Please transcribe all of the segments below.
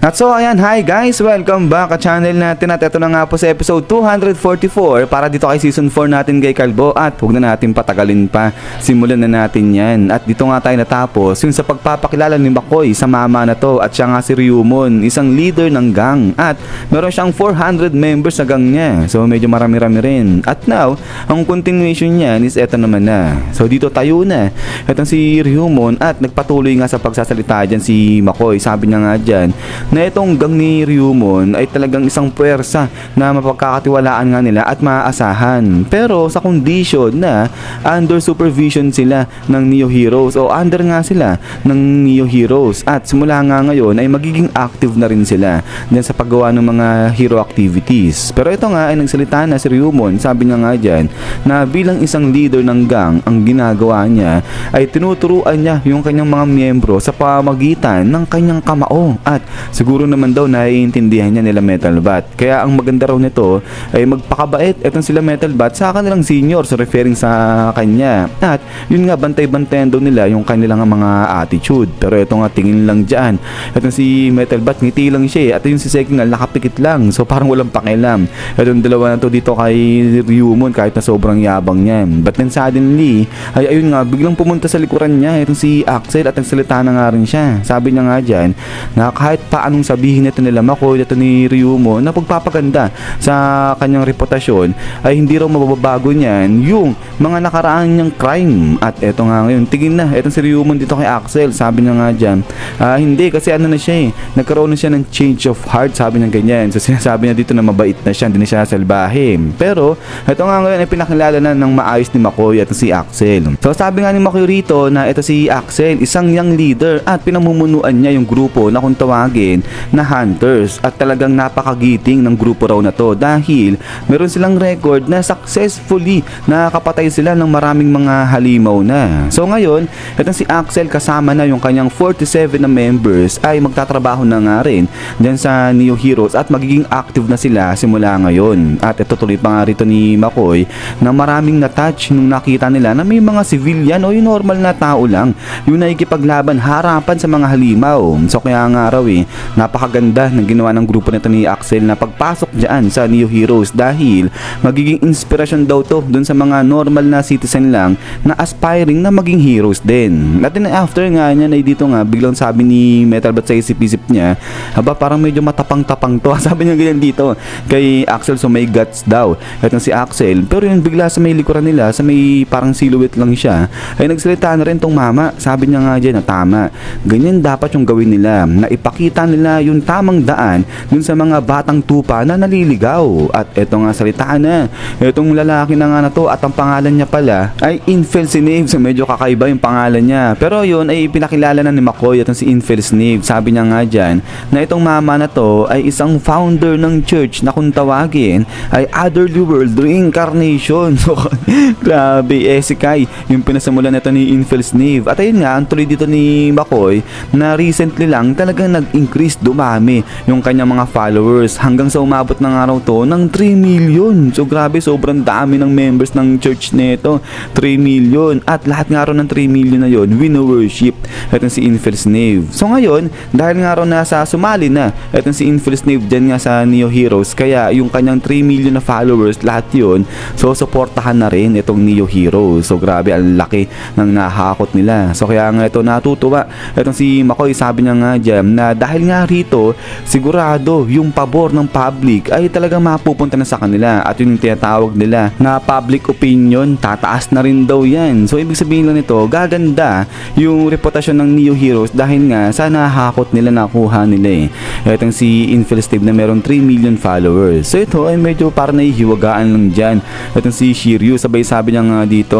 At so ayan, hi guys! Welcome back sa channel natin at ito na nga po sa episode 244 para dito kay season 4 natin kay Kalbo at huwag na natin patagalin pa, simulan na natin yan. At dito nga tayo natapos yung sa pagpapakilala ni Makoy sa mama na to at siya nga si Ryumon, isang leader ng gang at meron siyang 400 members sa gang niya, so medyo marami-rami rin. At now, ang continuation niyan is eto naman na. So dito tayo na, etong si Ryumon at nagpatuloy nga sa pagsasalita dyan si Makoy. Sabi niya nga dyan na itong gang ni Ryumon ay talagang isang puwersa na mapagkakatiwalaan nga nila at maaasahan. Pero sa condition na under supervision sila ng Neo Heroes o under nga sila ng Neo Heroes at simula nga ngayon ay magiging active na rin sila dyan sa paggawa ng mga hero activities. Pero ito nga ay nagsalita na si Ryumon, sabi niya nga dyan na bilang isang leader ng gang, ang ginagawa niya ay tinuturuan niya yung kanyang mga miyembro sa pamagitan ng kanyang kamao at siguro naman daw naiintindihan niya nila Metal Bat. Kaya ang maganda raw nito ay magpakabait etong sila Metal Bat sa kanilang senior, so referring sa kanya. At yun nga, bantay-bantayan daw nila yung kanilang mga attitude. Pero ito nga, tingin lang dyan. Etong si Metal Bat, ngiti lang siya. At yung si Seking nga, nakapikit lang. So parang walang pakialam. Etong dalawa na to dito kay Ryumon kahit na sobrang yabang niya. But then suddenly, ay ayun nga, biglang pumunta sa likuran niya etong si Axel at nagsalita na nga rin siya. Sabi niya nga dyan na kahit paanong sabihin nito nila Makoy, ito ni Ryumon na pagpapaganda sa kanyang reputasyon ay hindi raw mababago niyan yung mga nakaraan niyang crime. At eto nga ngayon, tingin na etong si Ryumon dito kay Axel. Sabi niya nga dyan, hindi kasi ano na siya nagkaroon na siya ng change of heart, sabi niya ganyan. So sinasabi niya dito na mabait na siya, hindi na siya salbahe. Pero eto nga ngayon ay pinakilala na ng maayos ni Makoy at si Axel. So sabi nga ni Makoy rito na ito si Axel, isang young leader at pinamumunuan niya yung grupo na kung tawagin na Hunters at talagang napakagiting ng grupo raw na to dahil meron silang record na successfully nakakapatay sila ng maraming mga halimaw na. So ngayon, itong si Axel kasama na yung kanyang 47 na members ay magtatrabaho na nga rin dyan sa Neo Heroes at magiging active na sila simula ngayon. At ito tuloy pa nga rito ni Makoy na maraming na-touch nung nakita nila na may mga civilian o yung normal na tao lang yung nakikipaglaban harapan sa mga halimaw. So kaya nga raw napakaganda ng ginawa ng grupo nito ni Axel na pagpasok dyan sa Neo Heroes dahil magiging inspirasyon daw to dun sa mga normal na citizen lang na aspiring na maging heroes din. At then after nga niya na dito nga biglang sabi ni Metal Bat sa isip-isip niya, haba parang medyo matapang-tapang to. Sabi niya ganyan dito kay Axel, so may guts daw etong si Axel. Pero yun bigla sa may likuran nila, sa may parang silhouette lang siya, ay nagsalita na rin tong mama. Sabi niya nga dyan na tama, ganyan dapat yung gawin nila, na ipakita nila yung tamang daan dun sa mga batang tupa na naliligaw. At eto nga salitaan na etong lalaki na nga na to at ang pangalan niya pala ay Infel Snave. So medyo kakaiba yung pangalan niya, pero yun ay pinakilala na ni Makoy itong si Infel Snave. Sabi niya nga dyan na itong mama na to ay isang founder ng church na kung tawagin ay Otherly World Reincarnation. So grabe, si Kai yung pinasamulan nito ni Infel Snave. At ayun nga, ang tuloy dito ni Makoy na recently lang talagang nag-increase, dumami yung kanyang mga followers hanggang sa umabot ng araw to ng 3 million. So grabe, sobrang dami ng members ng church nito, 3 million. At lahat nga raw ng 3 million na yon wino-worship etong si Infel Snave. So ngayon, dahil nga raw nasa sumali na etong si Infel Snave dyan nga sa Neo Heroes, kaya yung kanyang 3 million na followers, lahat yon so suportahan na rin itong Neo Heroes. So grabe, ang laki ng nahakot nila. So kaya nga ito natutuwa etong si Makoy. Sabi niya nga dyan na dahil nga rito sigurado yung pabor ng public ay talagang mapupunta na sa kanila at yun yung tinatawag nila na public opinion, tataas na rin daw yan. So ibig sabihin lang nito, gaganda yung reputasyon ng Neo Heroes dahil nga sa nahakot nila, nakuha nila etong si Infel Snave na meron 3 million followers. So ito ay medyo parang nahihiwagaan lang dyan etong si Shiryu. Sabay sabi niya nga dito,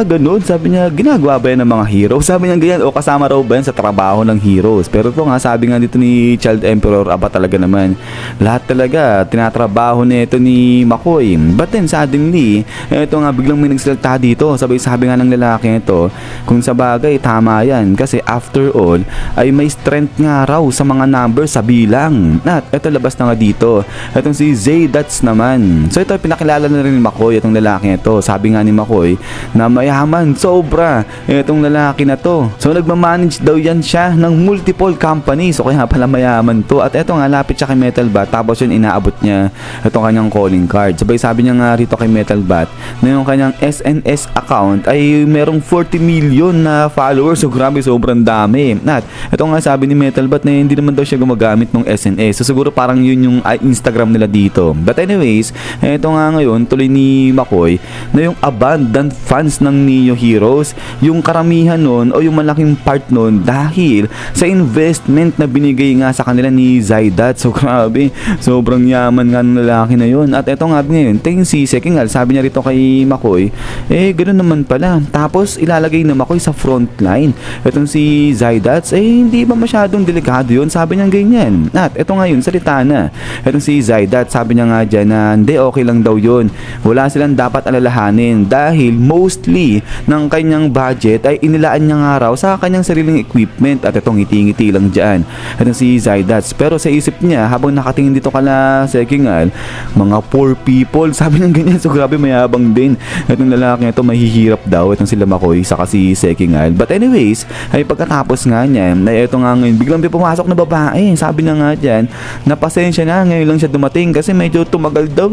ganun, sabi niya, ginagawa ba yan ng mga hero? Sabi niya ganyan, o kasama raw ba yan sa trabaho ng heroes? Pero ito nga, sabi nga dito ni Child Emperor, aba talaga naman, lahat talaga tinatrabaho nito ni Makoy. But then suddenly, ito nga biglang may nagsalita dito. Sabi nga ng lalaki ito, kung sa bagay tama yan kasi after all ay may strength nga raw sa mga numbers. sa bilang. At ito labas na nga dito. Itong si Zaydats naman. So ito pinakilala na rin ni McCoy itong lalaki ito. Sabi nga ni McCoy na mayaman sobra itong lalaki na to. So nagmamanage daw yan siya ng multiple companies. So kaya pala mayaman to. At ito nga lapit siya kay Metal Bat. Tapos yun inaabot niya itong kanyang calling card. Sabay sabi niya nga rito kay Metal Bat na yung kanyang SNS account ay merong 40 million na followers. So grabe sobrang dami. At ito nga sabi ni Metal Bat na hindi naman daw siya gumagamit ng SNS. So siguro parang yun yung Instagram nila dito. But anyways, ito nga ngayon tuloy ni McCoy na yung abundant fans ng Neo Heroes, yung karamihan nun o yung malaking part nun dahil sa investment na binigay nga sa kanila ni Zaydat. So grabe, sobrang yaman nga ng lalaki na yun. At ito nga ngayon, tingin si Sekingal, sabi niya rito kay McCoy, ganoon naman pala. Tapos ilalagay na McCoy sa front line. Itong si Zaydat, hindi ba masyadong delikado yun? Sabi niya ganyan. At ito ngayon, salita na. Itong si Zaydat, sabi niya nga dyan na hindi, okay lang daw yun. Wala silang dapat alalahanin dahil mostly ng kanyang budget ay inilaan niya nga raw sa kanyang sariling equipment. At itong ngiti-ngiti lang dyan. Itong si Zaydat. Pero sa isip niya, habang nakatingin dito kala Sekingal, mga poor people, sabi niya ganyan. So grabe, mayabang din. Itong lalaki ito mahihirap daw. Itong sila McCoy saka si Sekingal. But anyways, ay pagkatapos nga niya, ay ito nga ngayon, biglang may pumasok na babae. Sabi niya nga dyan, napasensya na, ngayon lang siya dumating kasi medyo tumagal daw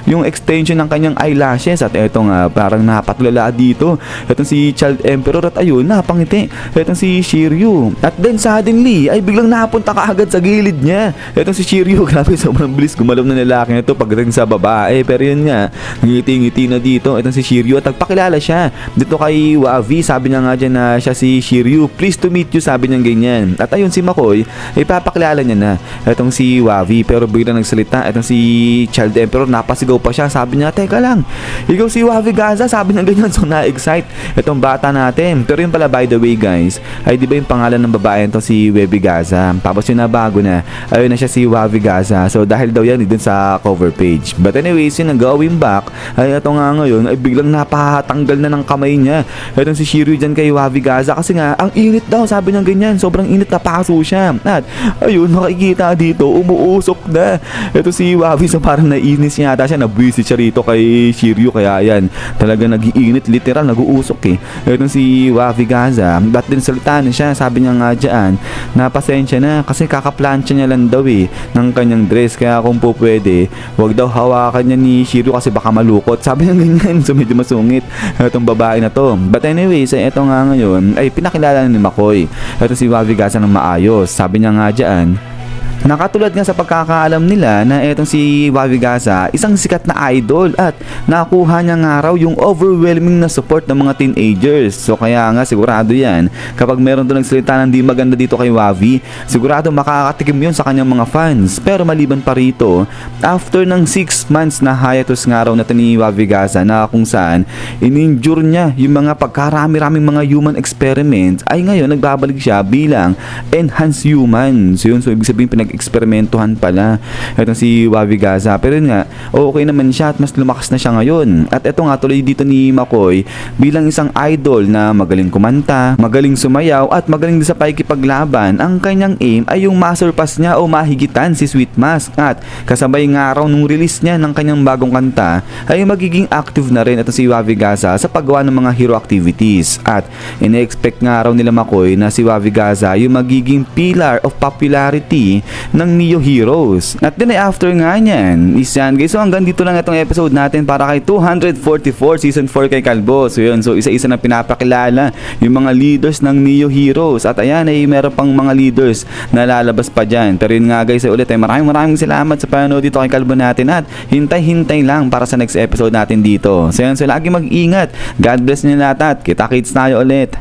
yung extension ng kanyang eyelashes. At ito nga, parang napatulala dito. Itong si Child Emperor at ayun, napangiti. Itong si Shiryu. At then suddenly, ay biglang napunta kaagad sa gilid niya. Itong si Shiryu, grabe, sobrang bilis gumalaw na lalaki na ito pagdating sa babae. Pero yun nga, ngiti-ngiti na dito. Itong si Shiryu at nagpakilala siya dito kay Wavi. Sabi niya nga dyan na siya si Shiryu. Pleased to meet you, sabi niya ganyan. At ayun si McCoy, ipapakilala niya na itong si Wavi. Pero biglang nagsalita itong si Child Emperor, napasigaw pa siya. Sabi niya, teka lang, ikaw si Wavi Gaza, sabi niya ganyan. So na-excite itong bata natin. Pero yun pala, by the way guys, ay di ba yung pangalan ng babae ito si Wavi Gaza. Tapos yun na bago na, ayun na siya si Wavi Gaza. So dahil daw yan dun sa cover page. But anyways, yun going back, ay ito nga ngayon ay biglang napatanggal na ng kamay niya itong si Shiryu dyan kay Wavi Gaza kasi nga ang init daw, sabi niya ganyan, sobrang init na paso siya. At ayun, makikita dito umuusok na ito si Wavi. So parang nainis yata siya, nabwisit siya rito kay Shiryu, kaya yan talaga nag-iinit, literal nag-uusok itong si Wavi Gaza. But din salita na siya, sabi niya nga dyan na pasensya na kasi kakaplansya niya lang daw ng kanyang dress, kaya kung po pwede wag daw hawakan niya ni Shiryu kasi baka malukot, sabi niya ganyan. So medyo masungit itong babae na to. But anyways, ito nga ngayon ay pinakilala ni McCoy ito si Wavi Gaza ng maayos. Sabi niya nga dyan, nakatulad nga sa pagkakaalam nila na etong si Wavi Gaza, isang sikat na idol at nakuha niya nga raw yung overwhelming na support ng mga teenagers. So kaya nga sigurado yan, kapag meron doon nagsalita ng di maganda dito kay Wavi, sigurado makakatikim yun sa kanyang mga fans. Pero maliban pa rito, after ng 6 months na hiatus nga raw natin ni Wavi Gaza na kung saan in-injure niya yung mga pagkarami-raming mga human experiments, ay ngayon nagbabalik siya bilang enhanced human. So yun, so ibig sabihin eksperimentuhan pala itong si Wavi Gaza. Pero yun nga, okay naman siya at mas lumakas na siya ngayon. At ito nga tuloy dito ni McCoy bilang isang idol na magaling kumanta, magaling sumayaw at magaling din sa pakikipaglaban. Ang kanyang aim ay yung masurpass niya o mahigitan si Sweet Mask. At kasabay nga raw nung release niya ng kanyang bagong kanta ay magiging active na rin ito si Wavi Gaza sa paggawa ng mga hero activities. At ine-expect nga raw nila McCoy na si Wavi Gaza yung magiging pillar of popularity ng Neo Heroes. At din ay after nga niyan is yan guys. So hanggang dito lang itong episode natin para kay 244 season 4 kay Kalbo. So yun, so isa-isa na pinapakilala yung mga leaders ng Neo Heroes. At ayan ay meron pang mga leaders na lalabas pa dyan. Pero yun nga guys, ay ulit ay maraming salamat sa panonood dito kay Kalbo natin. At hintay lang para sa next episode natin dito. So yun, so lagi mag-ingat. God bless niyo lahat at kita-kits tayo ulit.